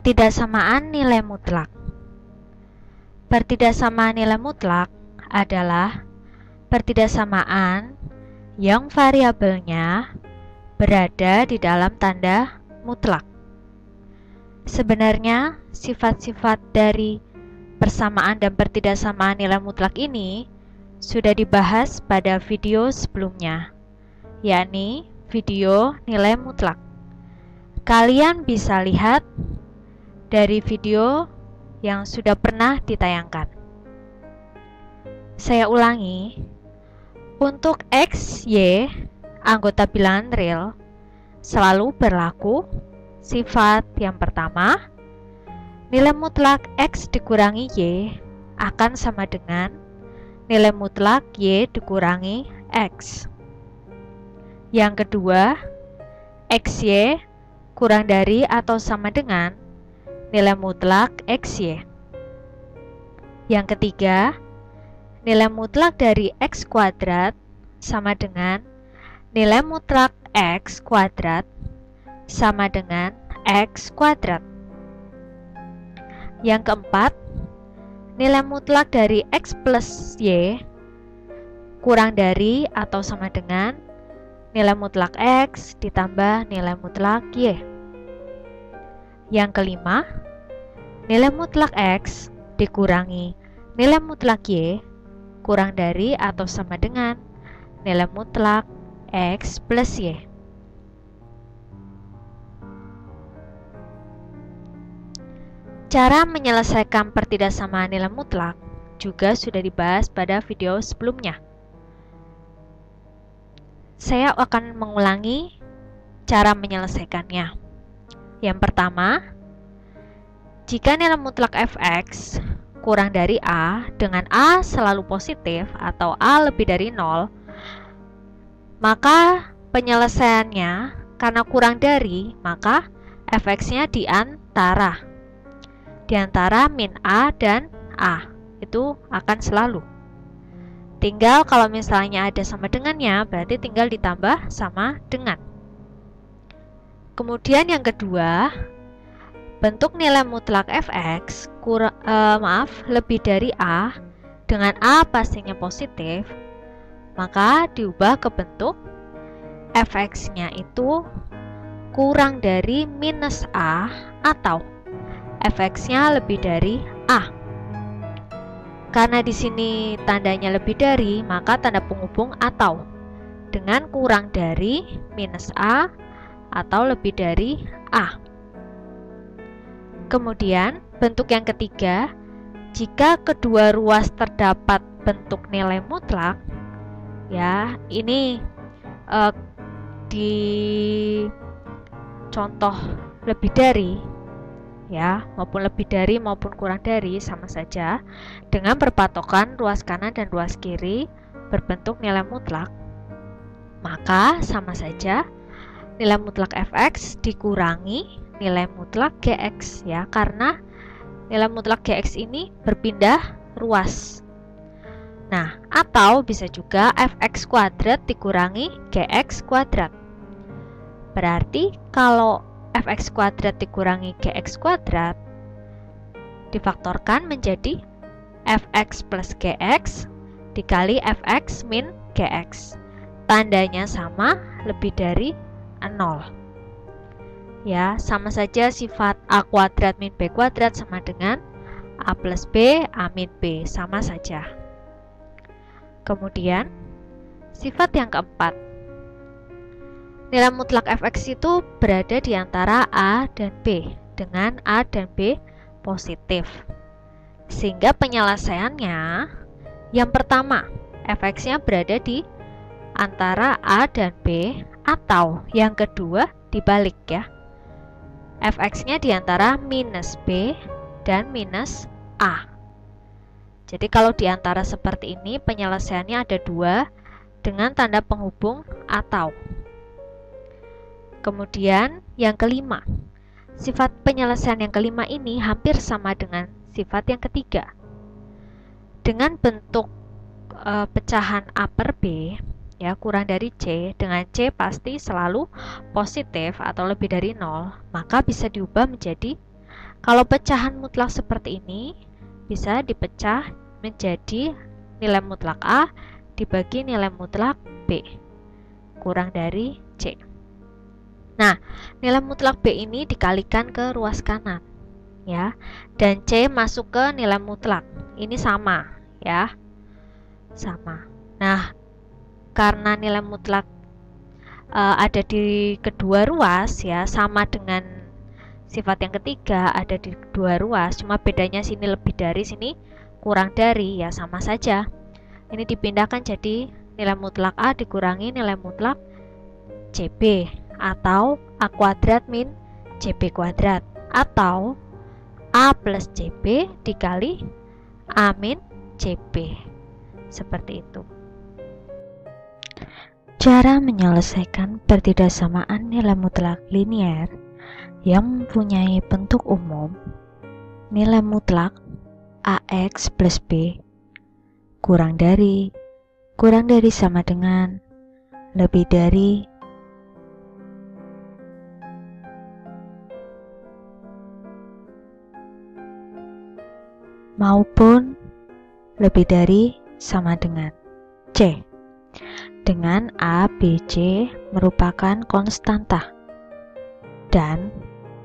Pertidaksamaan nilai mutlak. Pertidaksamaan nilai mutlak adalah pertidaksamaan yang variabelnya berada di dalam tanda mutlak. Sebenarnya, sifat-sifat dari persamaan dan pertidaksamaan nilai mutlak ini sudah dibahas pada video sebelumnya, yakni video nilai mutlak. Kalian bisa lihat dari video yang sudah pernah ditayangkan. Saya ulangi, untuk X, Y, anggota bilangan real, selalu berlaku sifat yang pertama, nilai mutlak X dikurangi Y akan sama dengan nilai mutlak Y dikurangi X. Yang kedua, XY kurang dari atau sama dengan nilai mutlak XY. Yang ketiga, nilai mutlak dari X kuadrat sama dengan nilai mutlak X kuadrat sama dengan X kuadrat. Yang keempat, nilai mutlak dari X plus Y kurang dari atau sama dengan nilai mutlak X ditambah nilai mutlak Y. Yang kelima, nilai mutlak X dikurangi nilai mutlak Y kurang dari atau sama dengan nilai mutlak X plus Y. Cara menyelesaikan pertidaksamaan nilai mutlak juga sudah dibahas pada video sebelumnya. Saya akan mengulangi cara menyelesaikannya. Yang pertama, jika nilai mutlak fx kurang dari A dengan A selalu positif atau A lebih dari 0, maka penyelesaiannya karena kurang dari, maka fx-nya di antara min A dan A. Itu akan selalu. Tinggal kalau misalnya ada sama dengannya, berarti tinggal ditambah sama dengan. Kemudian yang kedua, bentuk nilai mutlak fx lebih dari A dengan A pastinya positif, maka diubah ke bentuk fx-nya itu kurang dari minus A atau fx-nya lebih dari A. Karena di sini tandanya lebih dari, maka tanda penghubung atau dengan kurang dari minus A atau lebih dari A. Kemudian bentuk yang ketiga, jika kedua ruas terdapat bentuk nilai mutlak, ya ini di contoh lebih dari, ya maupun lebih dari maupun kurang dari sama saja dengan berpatokan ruas kanan dan ruas kiri berbentuk nilai mutlak, maka sama saja nilai mutlak fx dikurangi nilai mutlak gx, ya, karena nilai mutlak gx ini berpindah ruas. Nah, atau bisa juga fx kuadrat dikurangi gx kuadrat. Berarti kalau fx kuadrat dikurangi gx kuadrat difaktorkan menjadi fx plus gx dikali fx min gx. Tandanya sama, lebih dari 0. Ya, sama saja sifat A kuadrat min B kuadrat sama dengan A plus B, A min B, sama saja. Kemudian, sifat yang keempat, nilai mutlak fx itu berada di antara A dan B dengan A dan B positif. Sehingga penyelesaiannya, yang pertama, fx-nya berada di antara A dan B, atau yang kedua dibalik, ya, fx-nya di antara minus B dan minus A. Jadi kalau di antara seperti ini penyelesaiannya ada dua dengan tanda penghubung atau. Kemudian yang kelima, sifat penyelesaian yang kelima ini hampir sama dengan sifat yang ketiga. Dengan bentuk pecahan A per B, ya, kurang dari C, dengan C pasti selalu positif atau lebih dari 0, maka bisa diubah menjadi Kalau pecahan mutlak seperti ini bisa dipecah menjadi nilai mutlak A dibagi nilai mutlak B kurang dari C. Nah, nilai mutlak B ini dikalikan ke ruas kanan, ya, dan C masuk ke nilai mutlak. Ini sama, ya, sama. Nah, karena nilai mutlak ada di kedua ruas, ya, sama dengan sifat yang ketiga ada di kedua ruas, cuma bedanya sini lebih dari, sini kurang dari, ya sama saja. Ini dipindahkan jadi nilai mutlak A dikurangi nilai mutlak CB, atau A kuadrat min CB kuadrat, atau A plus CB dikali A min CB. Seperti itu. Cara menyelesaikan pertidaksamaan nilai mutlak linier yang mempunyai bentuk umum nilai mutlak AX plus B kurang dari sama dengan lebih dari maupun lebih dari sama dengan C, dengan A, B, C merupakan konstanta dan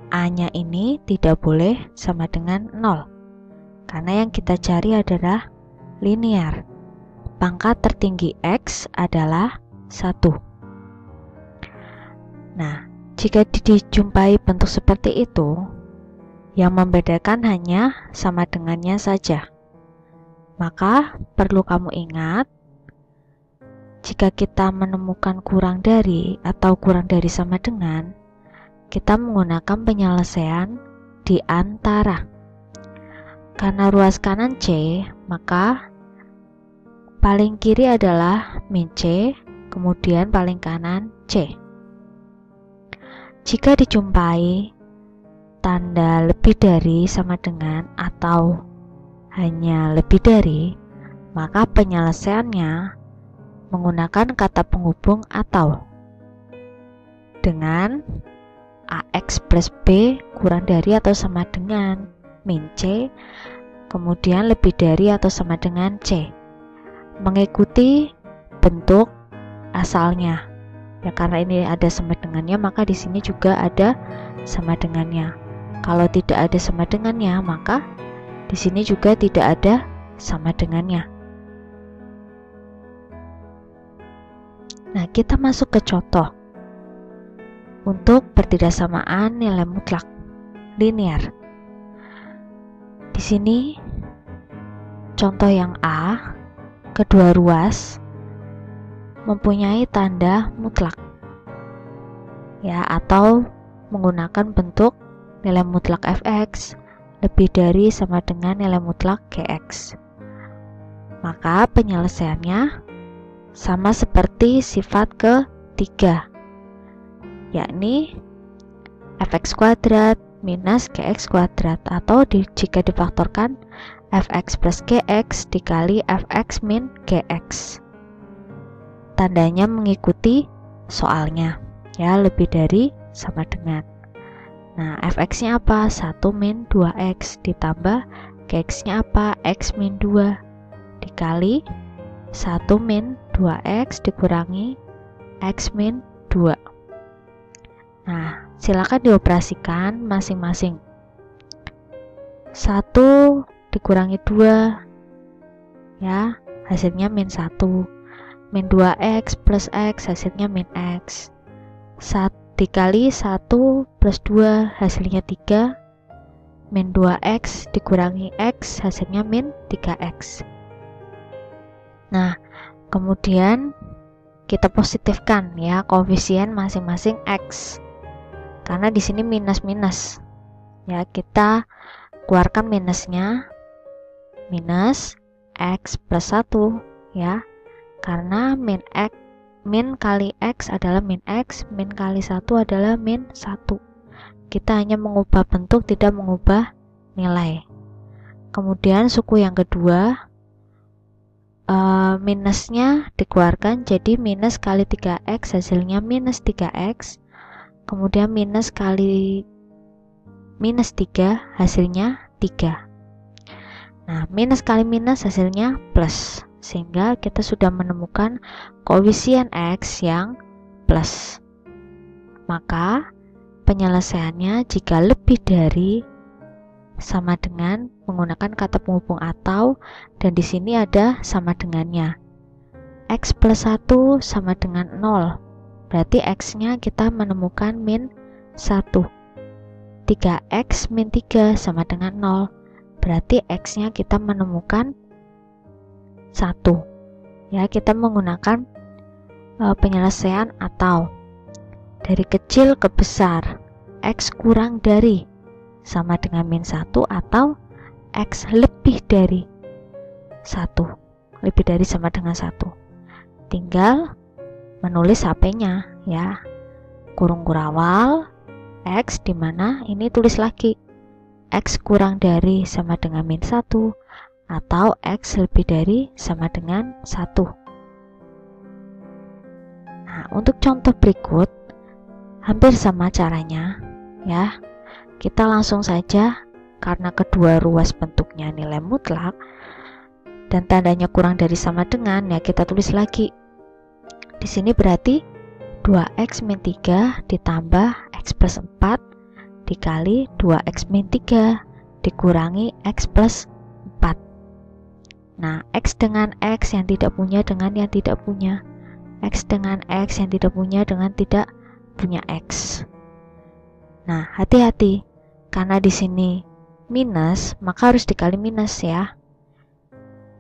A-nya ini tidak boleh sama dengan 0 karena yang kita cari adalah linear. Pangkat tertinggi X adalah 1. Nah, jika dijumpai bentuk seperti itu, yang membedakan hanya sama dengannya saja. Maka perlu kamu ingat, jika kita menemukan kurang dari atau kurang dari sama dengan, kita menggunakan penyelesaian di antara. Karena ruas kanan C, maka paling kiri adalah min C, kemudian paling kanan C. Jika dijumpai tanda lebih dari sama dengan atau hanya lebih dari, maka penyelesaiannya menggunakan kata penghubung atau dengan AX plus B kurang dari atau sama dengan min C, kemudian lebih dari atau sama dengan C, mengikuti bentuk asalnya. Ya, karena ini ada sama dengannya, maka di sini juga ada sama dengannya. Kalau tidak ada sama dengannya, maka di sini juga tidak ada sama dengannya. Nah, kita masuk ke contoh untuk pertidaksamaan nilai mutlak linier. Di sini contoh yang A, kedua ruas mempunyai tanda mutlak, ya, atau menggunakan bentuk nilai mutlak fx lebih dari sama dengan nilai mutlak gx. Maka penyelesaiannya sama seperti sifat ketiga, yakni fx kuadrat minus gx kuadrat, atau jika difaktorkan fx plus gx dikali fx min gx. Tandanya mengikuti soalnya, ya, lebih dari sama dengan. Nah, fx-nya apa? 1 min 2x ditambah gx-nya apa? X min 2 dikali 1 min 2x dikurangi x min 2. Nah, silakan dioperasikan masing-masing. 1 dikurangi 2, ya, hasilnya min 1. Min 2x plus x hasilnya min x. 1 dikali 1 plus 2 hasilnya 3, min 2x dikurangi x hasilnya min 3x. Nah, kemudian kita positifkan, ya, koefisien masing-masing x, karena di sini minus-minus, ya, kita keluarkan minusnya, minus x plus 1, ya, karena min kali x adalah min x, min kali 1 adalah min 1. Kita hanya mengubah bentuk, tidak mengubah nilai. Kemudian suku yang kedua, minusnya dikeluarkan jadi minus kali 3x hasilnya minus 3x. Kemudian minus kali minus 3 hasilnya 3. Nah, minus kali minus hasilnya plus, sehingga kita sudah menemukan koefisien X yang plus. Maka penyelesaiannya jika lebih dari sama dengan menggunakan kata penghubung atau, dan di sini ada sama dengannya. X plus 1 sama dengan 0. Berarti X-nya kita menemukan min 1. 3X min 3 sama dengan 0. Berarti X-nya kita menemukan 1. Ya, kita menggunakan penyelesaian atau. Dari kecil ke besar, X kurang dari sama dengan min 1 atau X lebih dari 1. Lebih dari sama dengan 1. Tinggal menulis HP-nya ya. Kurung kurawal X, dimana ini tulis lagi X kurang dari sama dengan min 1 atau X lebih dari sama dengan 1. Nah, untuk contoh berikut hampir sama caranya ya. Kita langsung saja, karena kedua ruas bentuknya nilai mutlak dan tandanya kurang dari sama dengan, ya kita tulis lagi. Di sini berarti 2X min 3 ditambah X plus 4 dikali 2X min 3 dikurangi X plus 4. Nah, X dengan X yang tidak punya dengan yang tidak punya. X dengan X yang tidak punya dengan tidak punya X. Nah, hati-hati, karena di sini minus, maka harus dikali minus ya.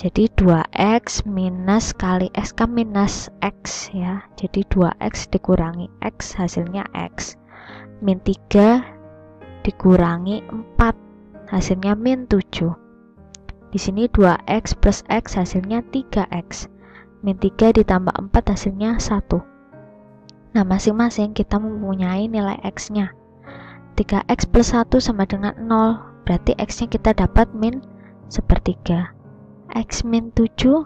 Jadi 2X minus kali X kan minus X ya. Jadi 2X dikurangi X hasilnya X. Min 3 dikurangi 4 hasilnya min 7. Di sini 2X plus X hasilnya 3X. Min 3 ditambah 4 hasilnya 1. Nah, masing-masing kita mempunyai nilai X-nya. 3X plus 1 sama dengan 0, berarti X-nya kita dapat min sepertiga. X min 7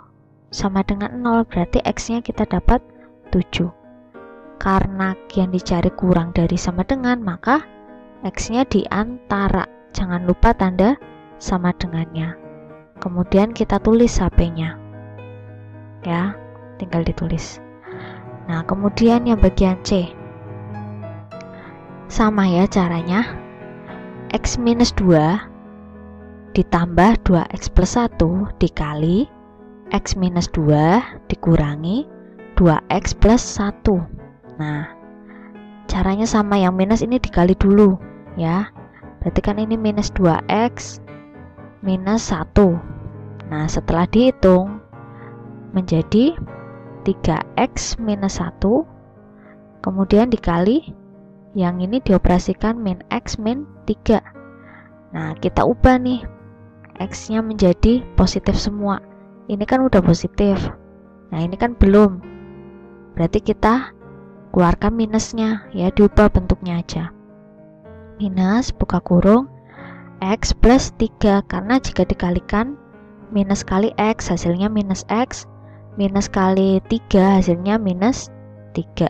sama dengan 0, berarti X-nya kita dapat 7. Karena yang dicari kurang dari sama dengan, maka X-nya di antara. Jangan lupa tanda sama dengannya. Kemudian kita tulis HP-nya. Ya, tinggal ditulis. Nah, kemudian yang bagian C. Sama ya caranya. X minus 2 ditambah 2X plus 1 dikali X minus 2 dikurangi 2X plus 1. Nah, caranya sama, yang minus ini dikali dulu ya. Berarti kan ini minus 2X minus 1. Nah, setelah dihitung menjadi 3X minus 1, kemudian dikali yang ini dioperasikan min X min 3. Nah, kita ubah nih, X-nya menjadi positif semua. Ini kan udah positif. Nah, ini kan belum. Berarti kita keluarkan minusnya, ya diubah bentuknya aja. Minus, buka kurung, X plus 3, karena jika dikalikan minus kali X hasilnya minus X, minus kali 3 hasilnya minus 3.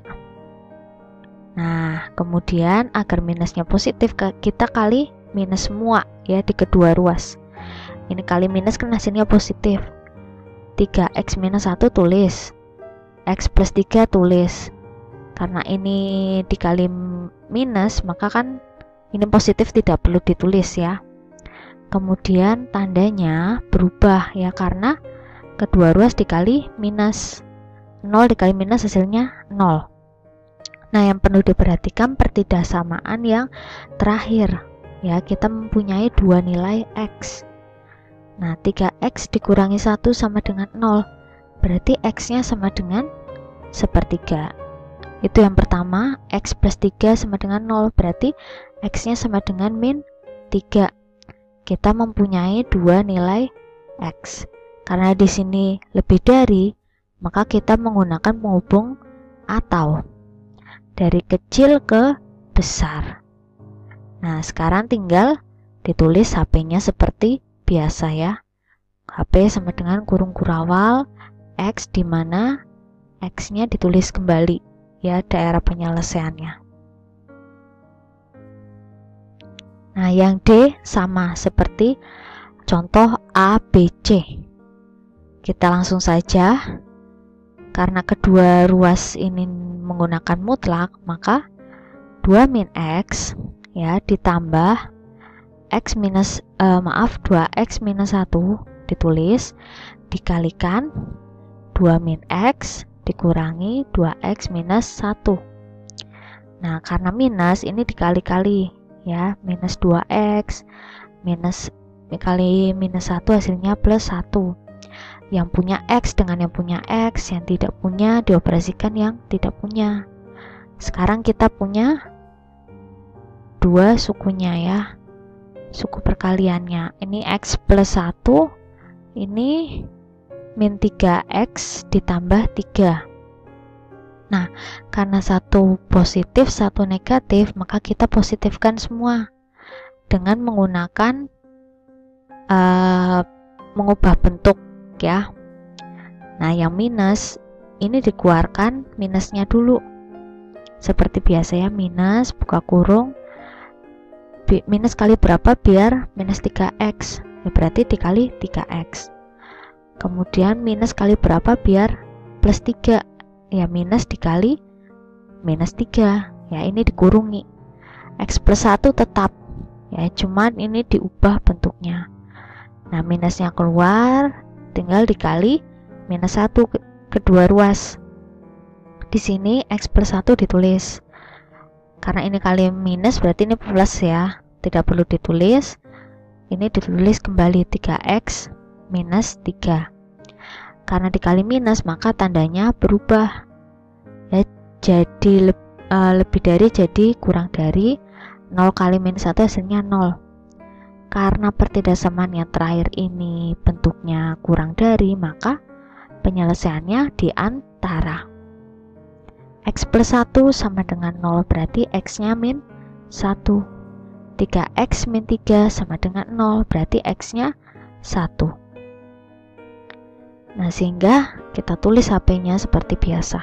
Nah, kemudian agar minusnya positif, kita kali minus semua ya di kedua ruas. Ini kali minus kan hasilnya positif. 3X minus 1 tulis, X plus 3 tulis. Karena ini dikali minus, maka kan ini positif tidak perlu ditulis ya. Kemudian tandanya berubah ya, karena kedua ruas dikali minus. 0 dikali minus hasilnya 0. Nah, yang perlu diperhatikan pertidaksamaan yang terakhir ya, kita mempunyai dua nilai X. Nah, 3X dikurangi 1 sama dengan 0, berarti X-nya sama dengan sepertiga. Itu yang pertama. X plus 3 sama dengan 0, berarti X-nya sama dengan min 3. Kita mempunyai dua nilai X. Karena di sini lebih dari, maka kita menggunakan penghubung atau. Dari kecil ke besar. Nah, sekarang tinggal ditulis HP-nya seperti biasa ya. HP sama dengan kurung kurawal X, di mana X-nya ditulis kembali ya daerah penyelesaiannya. Nah, yang D sama seperti contoh A, B, C. Kita langsung saja, karena kedua ruas ini menggunakan mutlak, maka 2 min X ya ditambah X minus 2X minus 1 ditulis dikalikan 2 min X dikurangi 2X minus 1. Nah, karena minus ini dikali-kali ya, minus 2X minus kali minus 1 hasilnya plus 1. Yang punya X dengan yang punya X, yang tidak punya dioperasikan yang tidak punya. Sekarang kita punya dua sukunya ya, suku perkaliannya. Ini X plus 1, ini min 3X ditambah 3. Nah, karena satu positif, satu negatif, maka kita positifkan semua dengan menggunakan mengubah bentuk ya. Nah, yang minus ini dikeluarkan minusnya dulu. Seperti biasa ya, minus buka kurung minus kali berapa biar minus 3X. Ya, berarti dikali 3X. Kemudian minus kali berapa biar plus 3. Ya, minus dikali minus 3 ya, ini dikurungi. X plus 1 tetap ya, cuman ini diubah bentuknya. Nah, minusnya keluar, tinggal dikali minus 1 kedua ruas. Di sini X plus 1 ditulis, karena ini kali minus berarti ini plus ya, tidak perlu ditulis. Ini ditulis kembali 3X minus 3. Karena dikali minus maka tandanya berubah ya, jadi lebih dari jadi kurang dari. 0 kali minus 1 hasilnya 0. Karena pertidaksamaan yang terakhir ini bentuknya kurang dari, maka penyelesaiannya di antara. X plus 1 sama dengan 0, berarti X nya min 1. 3X min 3 sama dengan 0, berarti X nya 1. Nah, sehingga kita tulis HP-nya seperti biasa.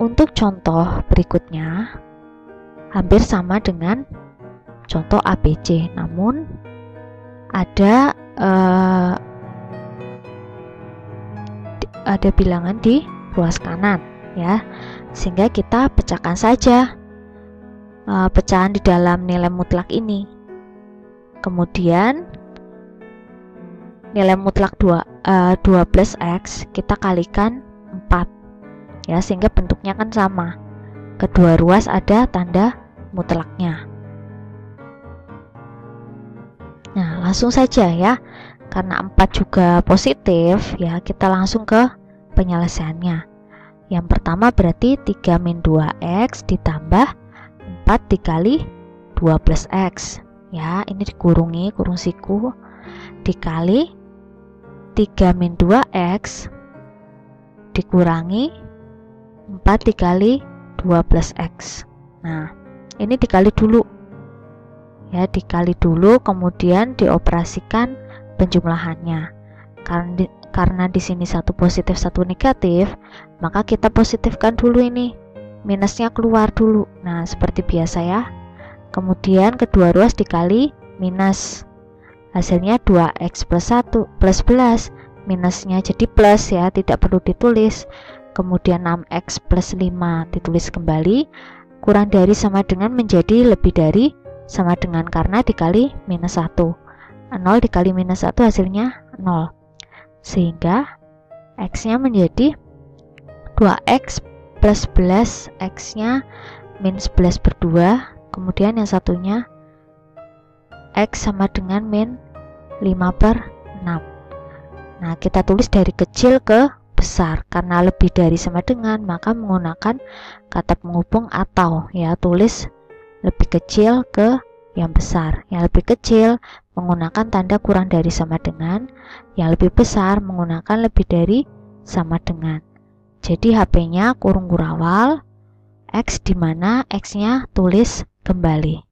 Untuk contoh berikutnya hampir sama dengan contoh ABC, namun ada bilangan di ruas kanan ya, sehingga kita pecahkan saja pecahan di dalam nilai mutlak ini. Kemudian nilai mutlak 12X kita kalikan 4 ya, sehingga bentuknya kan sama. Kedua ruas ada tanda mutlaknya. Nah, langsung saja ya, karena 4 juga positif ya, kita langsung ke penyelesaiannya. Yang pertama berarti 3 min 2X ditambah 4 dikali 2 plus X ya, ini dikurungi kurung siku, dikali 3 min 2X dikurangi 4 dikali 2 plus X. Nah, ini dikali dulu ya, dikali dulu kemudian dioperasikan penjumlahannya. Karena di sini satu positif satu negatif, maka kita positifkan dulu ini, minusnya keluar dulu. Nah, seperti biasa ya. Kemudian kedua ruas dikali minus, hasilnya 2X plus 1 plus plus, minusnya jadi plus ya, tidak perlu ditulis. Kemudian 6X plus 5 ditulis kembali, kurang dari sama dengan menjadi lebih dari sama dengan, karena dikali minus 1. 0 dikali minus 1 hasilnya 0, sehingga X nya menjadi 2X plus 11, X nya min 11 per 2. Kemudian yang satunya X sama dengan min 5 per 6. Nah, kita tulis dari kecil ke besar, karena lebih dari sama dengan maka menggunakan kata penghubung atau ya, tulis lebih kecil ke yang besar. Yang lebih kecil menggunakan tanda kurang dari sama dengan, yang lebih besar menggunakan lebih dari sama dengan. Jadi HP-nya kurung kurawal X, dimana X nya tulis kembali.